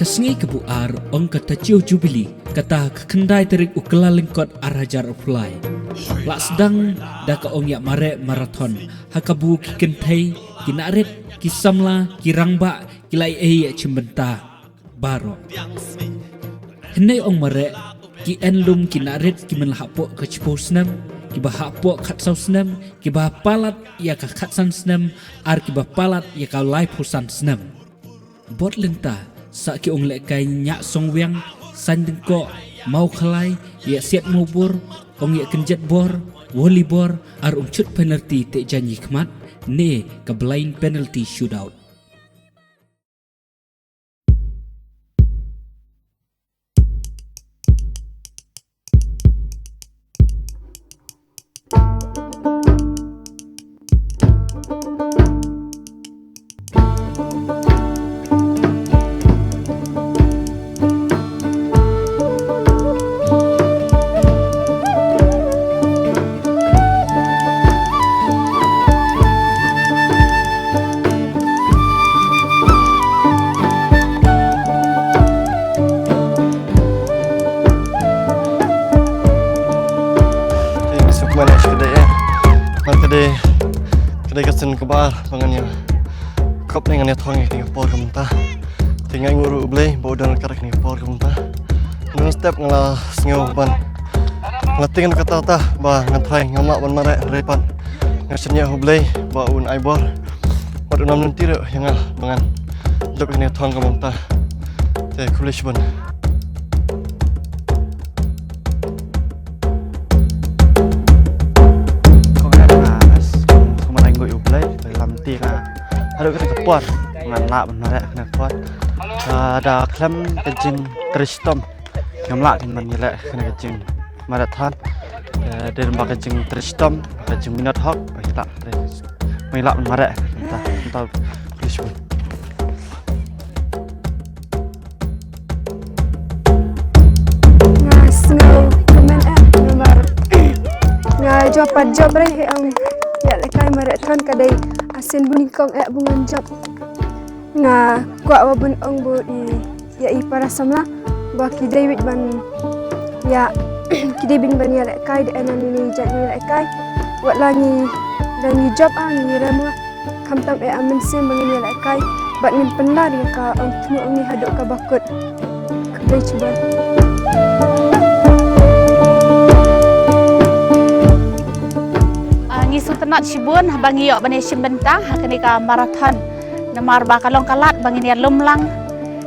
kasngi kebuar ong kata ciu jubili kata kendai terik ukela lingkot arajar offline. Lak sedang dah ka ong yak mare marathon hakabu kikentai kinaret kisamla kirangba kilai yak cimbenta baro. Henai ong mare ki enlum kinaret kimenlahapok ke ciposnam kibahapok khatsau snam kibah palat ya ka khatsan snam ar kibah palat ya ka lai pusan snam. Bot lenta sa ki ong lekai nyak song wiang san dengko mau khalai ya siat mubur ong ya kenjet bor woli bor ar cut penalti te janji khmat ne ka blind penalty shootout. Kedai kesen kebar bangannya kop dengan thong ni por kamta tingai nguru blei bodan karak ni por kamta nang step ngala sngo ban ngating kata ta ba ngatrai ngamak ban mare repan ngasenya hublei ba un aibor pada nam nanti re yang bangan jok ni thong kamta te kulish ban Aduh kena kepuat nganlak benar ya kena kepuat ada klaim kejing tristom ngamlak dengan nilai kena kejing marathon dari lembaga kejing tristom kejing minat hok kita ngamlak benar ya entah tulis pun ngasngau kemen nomor job reh ang ya lekai marathon kadai asin bunikong bungan job nga kwa wabun ong bu ya i para samla ba ki David ban ya ki David ban ya lekai de anan ni jat ni lekai wat langi job ni rama kamtam amen sim bangin ya lekai bat ngin penlar ya ka ong tumu ong ni hadok ka bakut kadai cuba ngisu tenat sibun bangi yok bani simbenta hakani ka marathon namar ba kalong kalat bangi ni lumlang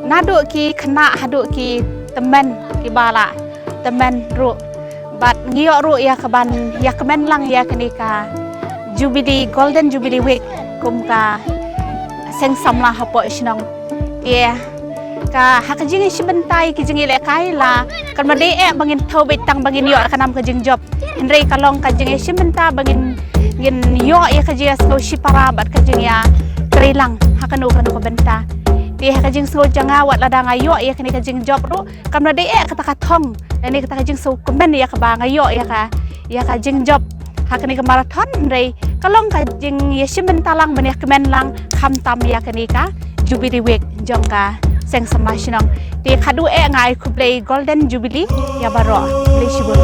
naduk ki kena haduk ki temen ki bala temen ru bat ngiyok ru ya kaban ya kemen lang ya kani ka jubilee golden jubilee week kum ka seng samla hapo isnong ya ka hakajing sibentai ki jingi lekai la kan made bangin thau betang bangin yok kanam ka jing job henry kalong ka jing sibenta bangin gin yo ya kajia sko shipara bat kajing ya trilang hakanu kanu benta ti hakajing so janga wat ladang ayo ya kani kajing job ru kamna de kata kathong ni kata kajing so komen ya ka bang ayo ya kajing job hakani ka marathon rei kalong kajing ya simbenta lang ban ya kemen lang khamtam ya kani ka jubilee week jongka seng samashinong ti khadu ngai kuplay golden jubilee ya baro play shibun